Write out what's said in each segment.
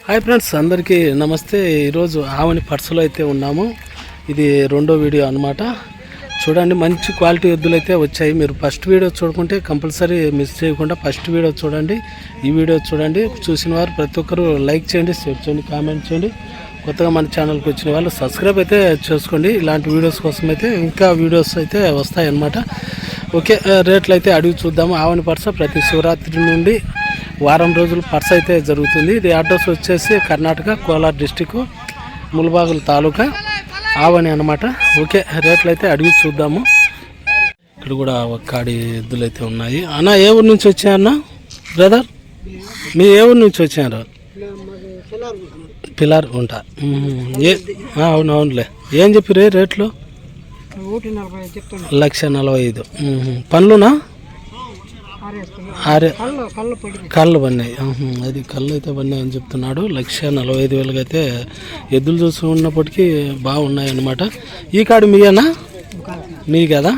Hi friends, అందరికీ నమస్తే. ఈరోజు ఆవని పర్సులో అయితే ఉన్నాము. ఇది రెండో వీడియో అనమాట. చూడండి, మంచి క్వాలిటీ ఎద్దులు అయితే వచ్చాయి. మీరు ఫస్ట్ వీడియో చూడకుంటే కంపల్సరీ మిస్ చేయకుండా ఫస్ట్ వీడియో చూడండి. ఈ వీడియో చూడండి. చూసిన వారు ప్రతి ఒక్కరు లైక్ చేయండి, షేర్ చేయండి, కామెంట్ చేయండి. కొత్తగా మన ఛానల్కి వచ్చిన వాళ్ళు సబ్స్క్రైబ్ అయితే చేసుకోండి. ఇలాంటి వీడియోస్ కోసం అయితే ఇంకా వీడియోస్ అయితే వస్తాయన్నమాట. ఓకే, రేట్లు అయితే అడిగి చూద్దాము. ఆవని పర్స ప్రతి శివరాత్రి నుండి వారం రోజులు పర్స్ అయితే జరుగుతుంది. ఇది అడ్రస్ వచ్చేసి కర్ణాటక కోలార్ డిస్టిక్ ముల్బాగుల్ తాలూకా ఆవని అనమాట. ఓకే, రేట్లు అయితే అడిగి చూద్దాము. ఇక్కడ కూడా ఒక కాడి ఎద్దులు అయితే ఉన్నాయి. అన్న, ఏ ఊరు నుంచి వచ్చాయన్న బ్రదర్? మీ ఏ ఊరు నుంచి వచ్చారు? పిల్లర్ ఉంటా. అవునవునులే. ఏం చెప్పి రేట్లు? 1,40,000. పనులునా? కళ్ళు పన్నాయి. అది కళ్ళు అయితే పన్నాయి అని చెప్తున్నాడు. 1,45,000 అయితే ఎద్దులు చూసుకున్నప్పటికీ బాగున్నాయి అన్నమాట. ఈ కాడు మీయేనా? మీ కదా?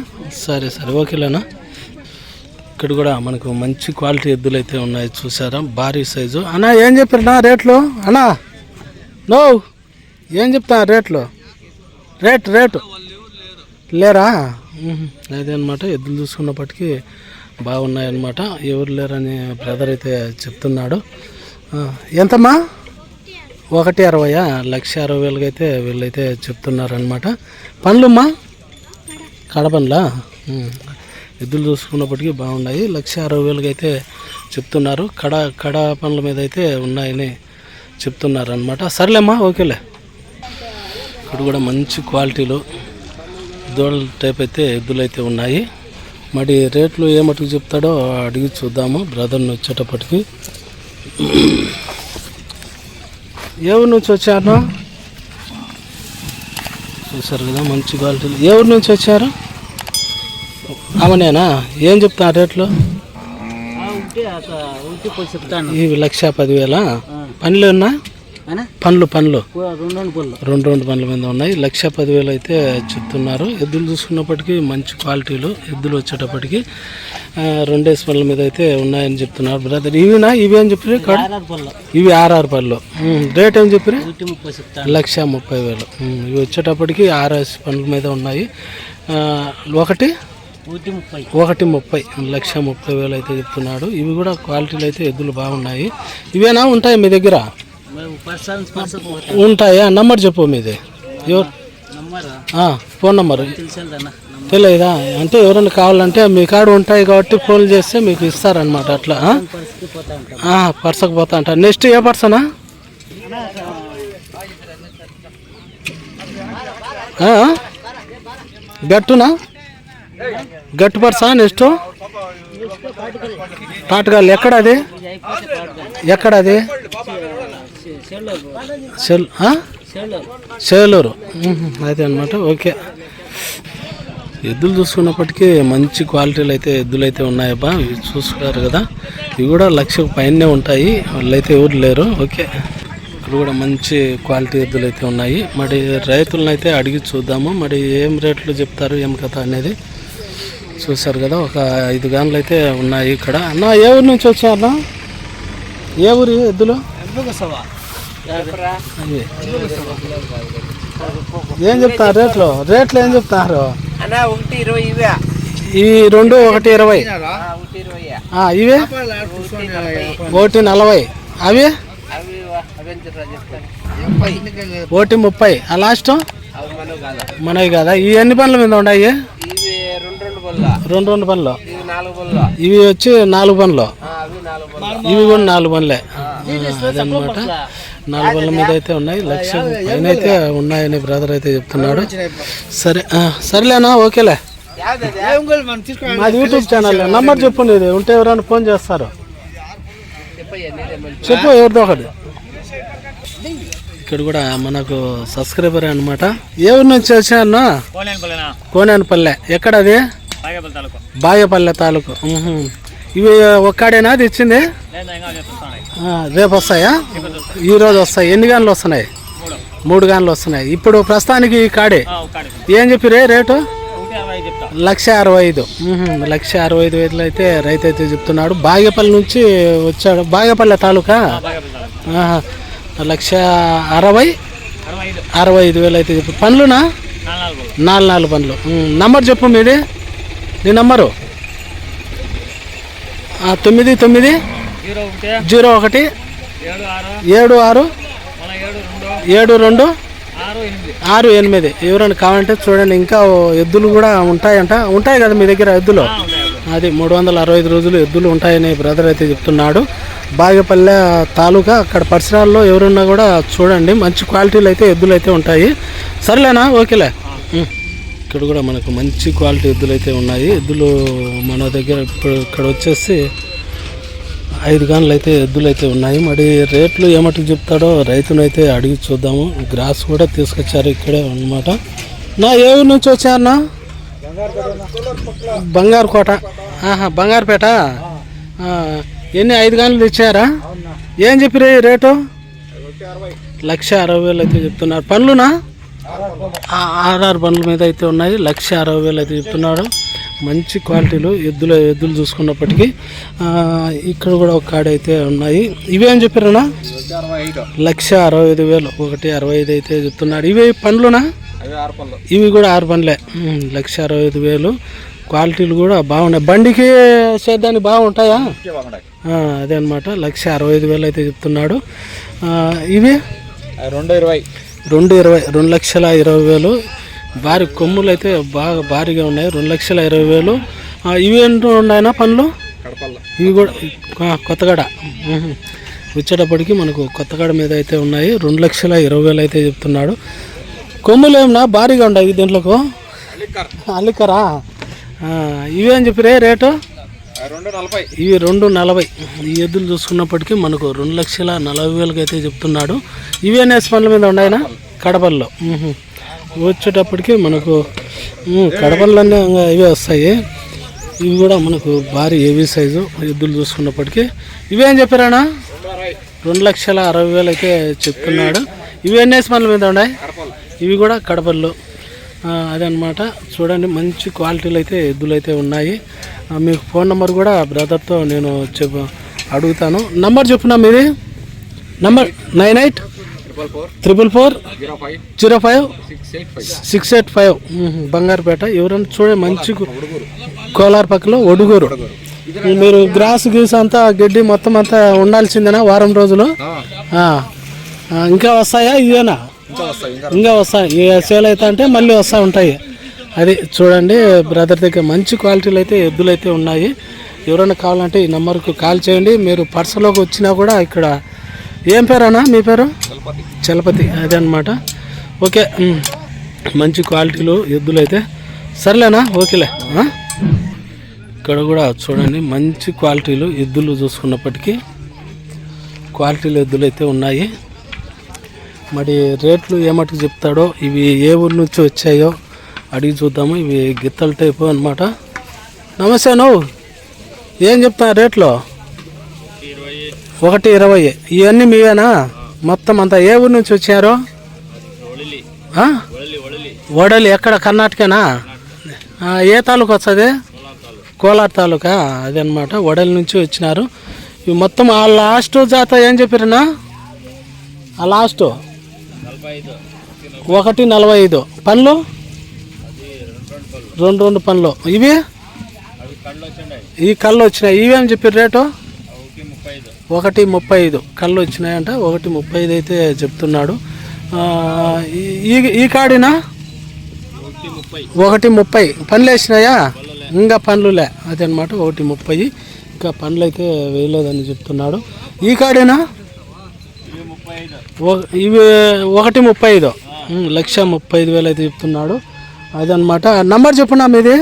సరే సరే, ఓకేలేనా. ఇక్కడ కూడా మనకు మంచి క్వాలిటీ ఎద్దులు అయితే ఉన్నాయి. చూసారా, భారీ సైజు. అన్నా, ఏం చెప్పారన్నా రేట్లు? అన్నా నో, ఏం చెప్తా రేట్లు? రేటు లేరా? అదే అనమాట. ఎద్దులు చూసుకున్నప్పటికీ బాగున్నాయన్నమాట. ఎవరు లేరని బ్రదర్ అయితే చెప్తున్నాడు. ఎంతమ్మా? 1,60,000. 1,60,000 అయితే వీళ్ళైతే చెప్తున్నారనమాట. పనులమ్మా? కడపనులా? ఎద్దులు చూసుకున్నప్పటికీ బాగున్నాయి. 1,60,000 అయితే చెప్తున్నారు. కడ పనుల మీద అయితే ఉన్నాయని చెప్తున్నారనమాట. సర్లేమ్మా, ఓకేలే. ఇక్కడ కూడా మంచి క్వాలిటీలో దూడల టైప్ అయితే ఎద్దులు అయితే ఉన్నాయి. మరి రేట్లు ఏ మటుకు చెప్తాడో అడిగి చూద్దాము బ్రదర్ని వచ్చేటప్పటికి. ఏ ఊరు నుంచి వచ్చారు? చూసారు కదా, మంచి క్వాలిటీలు. ఏ ఊరు నుంచి వచ్చారు? అవునేనా? ఏం చెప్తా రేట్లు? ఇవి 1,10,000. పనులు ఉన్నా? పండ్లు రెండు పండ్ల మీద ఉన్నాయి. 1,10,000 అయితే చెప్తున్నారు. ఎద్దులు చూసుకున్నప్పటికీ మంచి క్వాలిటీలు ఎద్దులు వచ్చేటప్పటికి 2 పళ్ళ మీద అయితే ఉన్నాయని చెప్తున్నారు బ్రదర్. ఇవినా? ఇవి ఏం చెప్పి? ఇవి 6 పళ్ళు. రేట్ ఏం చెప్పి? 1,30,000. ఇవి వచ్చేటప్పటికి 6 పళ్ళ మీద ఉన్నాయి. 1,30,000 1,30,000 అయితే చెప్తున్నాడు. ఇవి కూడా క్వాలిటీలు అయితే ఎద్దులు బాగున్నాయి. ఇవేనా ఉంటాయి మీ దగ్గర? ఉంటాయా? నంబర్ చెప్పు మీది. ఫోన్ నంబరు తెలియదా? అంటే ఎవరైనా కావాలంటే మీ కాడ ఉంటాయి కాబట్టి ఫోన్ చేస్తే మీకు ఇస్తారనమాట. అట్లా పర్సకు పోతా అంట. నెక్స్ట్ ఏ పర్సనా? గట్టునా? గట్టు పర్సా? నెక్స్ట్ తాటగాళ్ళు. ఎక్కడది? సేలూరు. అదే అనమాట. ఓకే, ఎద్దులు చూసుకున్నప్పటికీ మంచి క్వాలిటీలు అయితే ఎద్దులు అయితే ఉన్నాయబ్బా. ఇవి చూసుకున్నారు కదా, ఇవి కూడా 1,00,000 పైనే ఉంటాయి. వాళ్ళైతే ఎవరు లేరు. ఓకే, ఇక్కడ కూడా మంచి క్వాలిటీ ఎద్దులు అయితే ఉన్నాయి. మరి రైతులను అయితే అడిగి చూద్దాము. మరి ఏం రేట్లు చెప్తారు, ఏం కథ అనేది. చూసారు కదా, ఒక 5 గాన్లు అయితే ఉన్నాయి ఇక్కడ. అన్న, ఏ ఊరు నుంచి వచ్చారన్నా? ఏ ఊరు ఎద్దులు? ఏం చెప్తారు రేట్లు? ఏం చెప్తారు? ఈ 2 1,20. ఇవే 1,40. అవి 1,30. లాస్ట్ మనవి కదా? ఈ ఎన్ని పనుల మీద ఉన్నాయి? 2 పనులు. ఇవి వచ్చి 4 పనులు. ఇవి కూడా 4 పనులే. అదనమాట. 4 పనుల మీద అయితే ఉన్నాయి. 1,00,000 పైన అయితే ఉన్నాయని బ్రదర్ అయితే చెప్తున్నాడు. సరే, సరేలేనా, ఓకేలే. మాది యూట్యూబ్ ఛానల్. నంబర్ చెప్పు నీది. ఉంటే ఎవరైనా ఫోన్ చేస్తారు. చెప్పు, ఎవరిదో ఒకటి. ఇక్కడ కూడా మనకు సబ్స్క్రైబర్ అనమాట. ఏ ఊరు నుంచి వచ్చాను? కోనేనపల్లె. ఎక్కడది? బాగేపల్లె తాలూకు. ఇవి ఒక్కడేనా అది ఇచ్చింది? రేపు వస్తాయా? ఈరోజు వస్తాయి. ఎన్ని గంటలు వస్తున్నాయి? 3 గంటలు వస్తున్నాయి. ఇప్పుడు ప్రస్తుతానికి ఈ కాడే ఏం చెప్పి రేటు? 1,65,000. 1,65,000 అయితే రైతు అయితే చెప్తున్నాడు. బాగేపల్లి నుంచి వచ్చాడు. బాగేపల్లె తాలూకా. 1,60,65,000 అయితే చెప్పు. పండ్లునా 4 పండ్లు. నంబర్ చెప్పు మీది, నీ నంబరు 9901 76 72 68. ఎవరైనా కావాలంటే చూడండి. ఇంకా ఎద్దులు కూడా ఉంటాయి కదా మీ దగ్గర ఎద్దులు? అది 365 రోజులు ఎద్దులు ఉంటాయని బ్రదర్ అయితే చెప్తున్నాడు. బాగేపల్లె తాలూకా అక్కడ పరిసరాల్లో ఎవరున్నా కూడా చూడండి, మంచి క్వాలిటీలు అయితే ఎద్దులు అయితే ఉంటాయి. సరేలేనా? ఓకేలే. ఇక్కడ కూడా మనకు మంచి క్వాలిటీ ఎద్దులు అయితే ఉన్నాయి. ఎద్దులు మన దగ్గర ఇప్పుడు ఇక్కడ వచ్చేసి 5 గంటలు అయితే ఎద్దులు అయితే ఉన్నాయి. మరి రేట్లు ఏమట్టుకు చెప్తాడో రైతునైతే అడిగి చూద్దాము. గ్రాస్ కూడా తీసుకొచ్చారు ఇక్కడే అన్నమాట. నా ఏ ఊరు నుంచి వచ్చారన్నా? బంగారుకోట. బంగారుపేట. ఎన్ని 5 గంటలు తెచ్చారా? ఏం చెప్పిరే రేటు? 1,60,000 అయితే చెప్తున్నారు. పండ్లునా 6 పండ్ల మీద అయితే ఉన్నాయి. 1,60,000 అయితే చెప్తున్నాడు. మంచి క్వాలిటీలు ఎద్దులు చూసుకున్నప్పటికీ ఇక్కడ కూడా ఒక కాడ అయితే ఉన్నాయి. ఇవేం చెప్పారన్నా? 1,65,000. 1,65,000 అయితే చెప్తున్నాడు. ఇవి పండ్లునా? ఇవి కూడా 6 పండ్లే. 1,65,000. క్వాలిటీలు కూడా బాగున్నాయి. బండికి సేద్యానికి బాగుంటాయా? అదే అనమాట. 1,65,000 అయితే చెప్తున్నాడు. ఇవి 2,20,000. భారీ కొమ్ములు అయితే బాగా భారీగా ఉన్నాయి. 2,20,000. ఇవి ఏంటో ఉన్నాయన్నా పండ్లు? ఇవి కూడా కొత్తగడ. వచ్చేటప్పటికి మనకు కొత్తగడ మీద అయితే ఉన్నాయి. 2,20,000 అయితే చెప్తున్నాడు. కొమ్ములు ఏమన్నా భారీగా ఉన్నాయి దీంట్లోకి? అల్లికరా. ఇవేం చెప్పిరే రేటు? ఇవి 2,40,000. ఈ ఎద్దులు చూసుకున్నప్పటికీ మనకు 2,40,000 అయితే చెప్తున్నాడు. ఇవే నేస్ పండ్ల మీద ఉన్నాయినా? కడపల్లో. వచ్చేటప్పటికి మనకు కడపలన్నీ ఇవే వస్తాయి. ఇవి కూడా మనకు భారీ హెవీ సైజు ఎద్దులు చూసుకున్నప్పటికీ. ఇవేం చెప్పారన్నా? 2,60,000 అయితే చెప్తున్నాడు. ఇవి ఎన్నేసి పండ్ల మీద ఉన్నాయి? ఇవి కూడా కడపల్లో. అదనమాట. చూడండి, మంచి క్వాలిటీలు అయితే ఎద్దులు అయితే ఉన్నాయి. మీకు ఫోన్ నెంబర్ కూడా బ్రదర్తో నేను అడుగుతాను. నంబర్ చెప్పున్నా మీది? నంబర్ 984404056885. బంగారుపేట. ఎవరైనా చూడండి, మంచి కోలార్ పక్కలో ఒడుగూరు. మీరు గ్రాస్ గీస్ అంతా గడ్డి మొత్తం అంతా ఉండాల్సిందేనా వారం రోజులు? ఇంకా వస్తాయా? ఇవేనా? ఇంకా వస్తాయి. ఏ సేల్ అయితే అంటే మళ్ళీ వస్తూ ఉంటాయి. అది చూడండి, బ్రదర్ దగ్గర మంచి క్వాలిటీలు అయితే ఎద్దులు అయితే ఉన్నాయి. ఎవరైనా కావాలంటే ఈ నెంబర్కు కాల్ చేయండి. మీరు పర్సలోకి వచ్చినా కూడా ఇక్కడ ఏం పేరన్నా మీ పేరు? చలపతి. అదే అనమాట. ఓకే, మంచి క్వాలిటీలు ఎద్దులు అయితే. సర్లేనా? ఓకేలే. ఇక్కడ కూడా చూడండి, మంచి క్వాలిటీలు ఎద్దులు చూసుకున్నప్పటికీ క్వాలిటీలు ఎద్దులు అయితే ఉన్నాయి. మరి రేట్లు ఏమట్టుకు చెప్తాడో, ఇవి ఏ ఊరు నుంచి వచ్చాయో అడిగి చూద్దాము. ఇవి గిత్తల టైపు అనమాట. నమస్తే. నువ్వు ఏం చెప్తా రేట్లో? 1,20,000. ఇవన్నీ మీవేనా మొత్తం అంతా? ఏ ఊరు నుంచి వచ్చారు? వడలి. ఎక్కడ? కర్ణాటకనా? ఏ తాలూకా వస్తుంది? కోలార్ తాలూకా. అదే అనమాట. వడలి నుంచి వచ్చినారు. ఇవి మొత్తం ఆ లాస్ట్ జాత ఏం చెప్పారన్నా? ఆ లాస్ట్ 1,45,000. పండ్లు 2 పండ్లు. ఇవి ఈ కళ్ళు వచ్చినాయి. ఇవేం చెప్పారు రేటు? 1,35,000 కళ్ళు వచ్చినాయంట. 1,35,000 అయితే చెప్తున్నాడు. ఈ కాడినా 1,30,000. పండ్లు వేసినాయా? ఇంకా పండ్లులే. అదనమాట. 1,30,000. ఇంకా పండ్లు అయితే వేయలేదని చెప్తున్నాడు. ఈ కాడేనా? ఇవి 1,35,000. 1,35,000 అయితే చెప్తున్నాడు. అదనమాట. నంబర్ చెప్పున్నా మీది?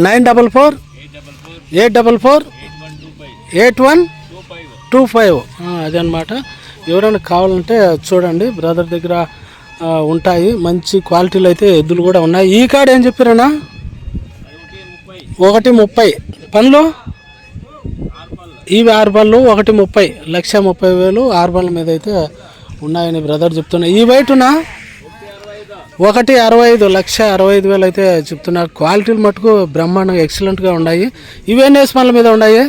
944848125. అదనమాట. ఎవరైనా కావాలంటే చూడండి, బ్రదర్ దగ్గర ఉంటాయి. మంచి క్వాలిటీలు అయితే ఎద్దులు కూడా ఉన్నాయి. ఈ కాడ ఏం చెప్పారన్నా? 1,30,000. పండ్లు ఇవి 6 పళ్ళు. 1,30,000. 1,30,000 6 పళ్ళ మీద అయితే ఉన్నాయని బ్రదర్ చెప్తున్నా. ఈ వెయిట్నా 1,65,000. 1,65,000 అయితే చెప్తున్నారు. క్వాలిటీలు మటుకు బ్రహ్మాండంగా ఎక్సలెంట్గా ఉన్నాయి. ఇవేం వేసి పళ్ళ మీద ఉన్నాయి?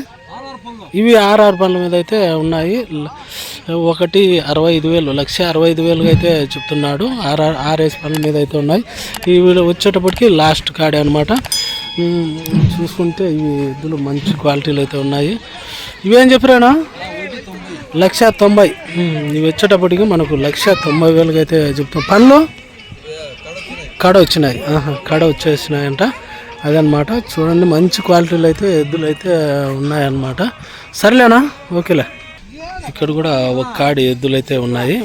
ఇవి ఆర్ఆర్ బండ్ల మీద అయితే ఉన్నాయి. ఒకటి 65,000 1,65,000 అయితే చెప్తున్నాడు. ఆర్ఎస్ బండ్ల మీద అయితే ఉన్నాయి. ఇవి వచ్చేటప్పటికి లాస్ట్ కాడే అనమాట. చూసుకుంటే ఇవి ఎద్దులు మంచి క్వాలిటీలు అయితే ఉన్నాయి. ఇవేం చెప్పారా? 1,90,000. ఇవి వచ్చేటప్పటికి మనకు 1,90,000 అయితే చెప్తాం. పళ్ళు కడ వచ్చినాయి, కడ వచ్చేసినాయంట. అదనమాట. చూడండి మంచి క్వాలిటీలు అయితే ఎద్దులు అయితే ఉన్నాయన్నమాట. సర్లేనా, ఓకేలే. ఇక్కడ కూడా ఒక కాడి ఎద్దులు అయితే ఉన్నాయి.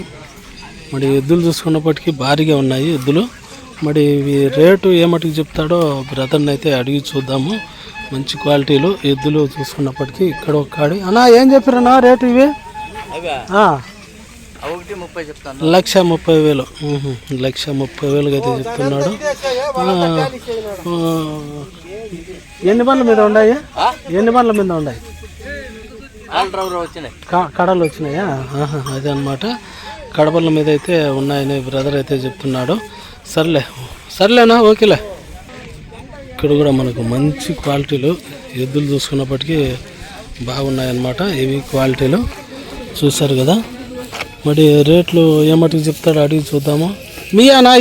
మరి ఎద్దులు చూసుకున్నప్పటికీ భారీగా ఉన్నాయి ఎద్దులు. మరి ఇవి రేటు ఏమటికి చెప్తాడో బ్రదర్ని అయితే అడిగి చూద్దాము. మంచి క్వాలిటీలు ఎద్దులు చూసుకున్నప్పటికీ ఇక్కడ ఒక కాడి. అన్నా ఏం చెప్పారన్నా రేటు ఇవి? 1,30,000. 1,30,000 అయితే చెప్తున్నాడు. ఎన్ని బండ్ల మీద ఉన్నాయి? ఎన్ని బండ్ల మీద ఉన్నాయి? కడలు వచ్చినాయా? అదే అనమాట. కడపల మీద అయితే ఉన్నాయని బ్రదర్ అయితే చెప్తున్నాడు. సర్లేనా, ఓకేలే. ఇక్కడ కూడా మనకు మంచి క్వాలిటీలు ఎద్దులు చూసుకున్నప్పటికీ బాగున్నాయన్నమాట. ఇవి క్వాలిటీలు చూసారు కదా. మరి రేట్లు ఏమటికి చెప్తాడో అడిగి చూద్దాము. మీయానా?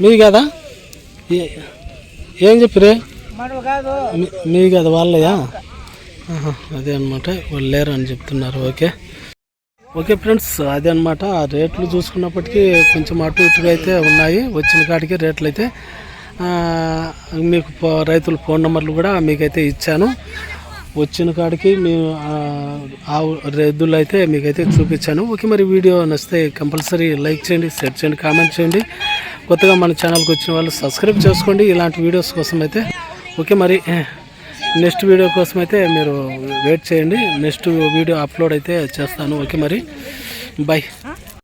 మీ కదా? ఏం చెప్పిరే? మీ కదా వాళ్ళయా? అదే అనమాట. వాళ్ళు లేరు అని చెప్తున్నారు. ఓకే ఫ్రెండ్స్, అదే అనమాట. రేట్లు చూసుకున్నప్పటికీ కొంచెం అటు ఇటుగా అయితే ఉన్నాయి. వచ్చిన కాడికి రేట్లు అయితే మీకు రైతుల ఫోన్ నెంబర్లు కూడా మీకైతే ఇచ్చాను. వచ్చిన కాడికి మీ ఎద్దులు అయితే మీకైతే చూపించాను. ఓకే, మరి వీడియో నచ్చితే కంపల్సరీ లైక్ చేయండి, షేర్ చేయండి, కామెంట్ చేయండి. కొత్తగా మన ఛానల్కి వచ్చిన వాళ్ళు సబ్స్క్రైబ్ చేసుకోండి ఇలాంటి వీడియోస్ కోసం అయితే. ఓకే, మరి నెక్స్ట్ వీడియో కోసం అయితే మీరు వెయిట్ చేయండి. నెక్స్ట్ వీడియో అప్లోడ్ అయితే చేస్తాను. ఓకే, మరి బాయ్.